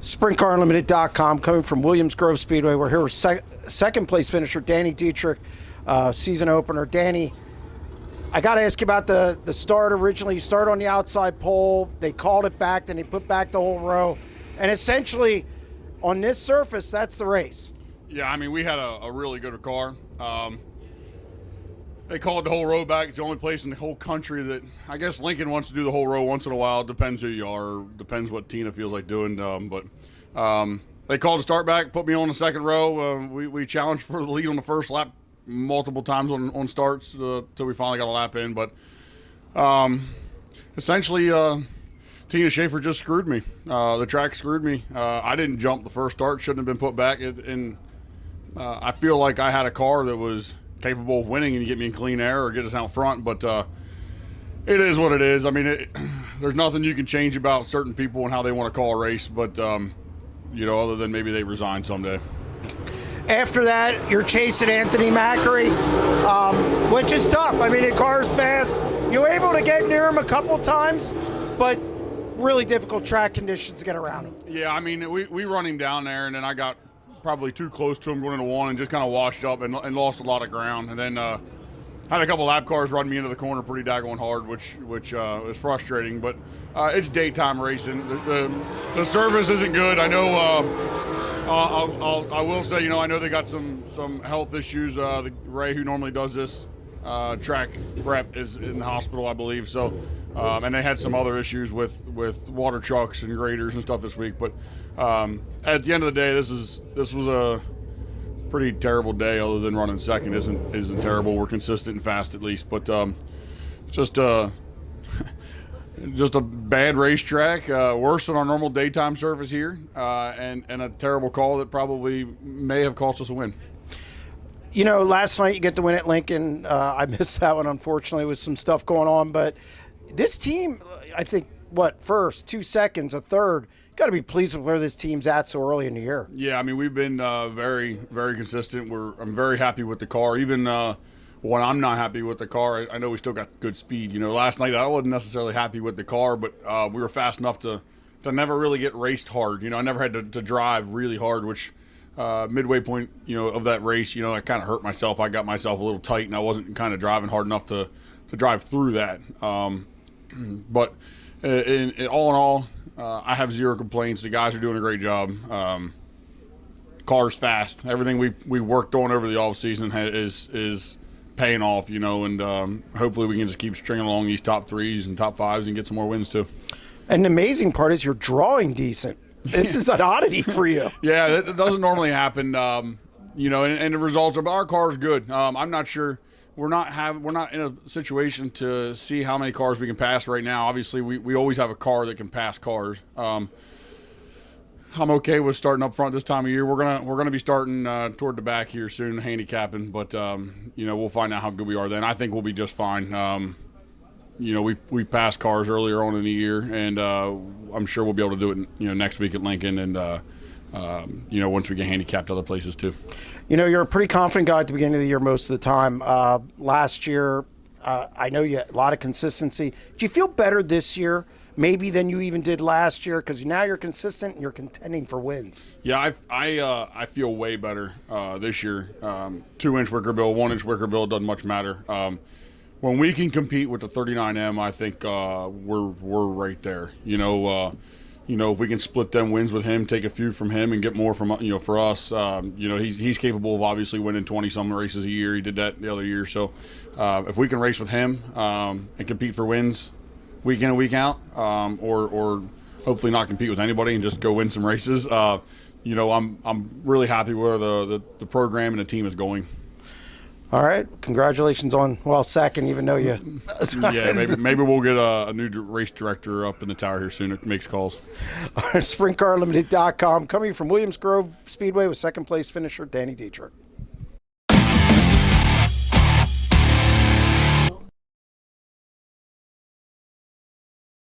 SprintCarUnlimited.com, coming from Williams Grove Speedway. We're here with second place finisher Danny Dietrich, season opener. Danny, I got to ask you about the start. Originally, you started on the outside pole. They called it back, then they put back the whole row. And essentially, on this surface, that's the race. Yeah, I mean, we had a really good car. They called the whole row back. It's the only place in the whole country that, I guess Lincoln wants to do the whole row once in a while. Depends who you are. Depends what Tina feels like doing. But they called the start back, put me on the second row. We challenged for the lead on the first lap multiple times on starts till we finally got a lap in. But essentially, Tina Schaefer just screwed me. The track screwed me. I didn't jump the first start. Shouldn't have been put back. And I feel like I had a car that was capable of winning and get me in clean air or get us out front, but it is what it is. I mean, there's nothing you can change about certain people and how they want to call a race, but other than maybe they resign someday. After that, you're chasing Anthony Macri, which is tough. I mean, the car's fast. You were able to get near him a couple times, but really difficult track conditions to get around him. Yeah, I mean, we run him down there, and then I got probably too close to him going into one and just kind of washed up and lost a lot of ground. And then had a couple lap cars run me into the corner pretty daggone hard, which was frustrating. But it's daytime racing. The service isn't good. I know. I will say, I know they got some health issues. Ray, who normally does this track prep, is in the hospital, I believe. So, and they had some other issues with water trucks and graders and stuff this week. But at the end of the day, this was a pretty terrible day. Other than running second isn't terrible. We're consistent and fast at least. But just a bad racetrack, worse than our normal daytime surface here, and a terrible call that probably may have cost us a win. Last night you get the win at Lincoln. I missed that one, unfortunately, with some stuff going on. But this team, I think, first, 2 seconds, a third, got to be pleased with where this team's at so early in the year. Yeah, I mean, we've been very, very consistent. I'm very happy with the car. Even when I'm not happy with the car, I know we still got good speed. Last night I wasn't necessarily happy with the car, but we were fast enough to never really get raced hard. I never had to drive really hard, which midway point, of that race, I kind of hurt myself. I got myself a little tight, and I wasn't kind of driving hard enough to drive through that. But in all, I have zero complaints. The guys are doing a great job. Car's fast. Everything we worked on over the off season is paying off, and hopefully we can just keep stringing along these top threes and top fives and get some more wins too. And the amazing part is you're drawing decent. This is an oddity for you. Yeah, that doesn't normally happen. And the results of our car's good. I'm not sure. We're not in a situation to see how many cars we can pass right now. Obviously, we always have a car that can pass cars. I'm okay with starting up front this time of year. We're gonna be starting toward the back here soon, handicapping. But we'll find out how good we are then. I think we'll be just fine. We've passed cars earlier on in the year, and I'm sure we'll be able to do it next week at Lincoln and once we get handicapped other places too. You're a pretty confident guy at the beginning of the year most of the time. Last year, I know you had a lot of consistency. Do you feel better this year maybe than you even did last year? Because now you're consistent and you're contending for wins. Yeah, I feel way better this year. 2-inch wicker bill, 1-inch wicker bill, doesn't much matter. When we can compete with the 39M, I think we're right there. If we can split them wins with him, take a few from him, and get more from for us, he's capable of obviously winning 20-some races a year. He did that the other year. So if we can race with him and compete for wins week in and week out, or hopefully not compete with anybody and just go win some races, I'm really happy where the program and the team is going. All right, congratulations on second, even though you. Yeah, maybe we'll get a new race director up in the tower here soon. It makes calls. SprintCarUnlimited.com, coming from Williams Grove Speedway with second place finisher Danny Dietrich.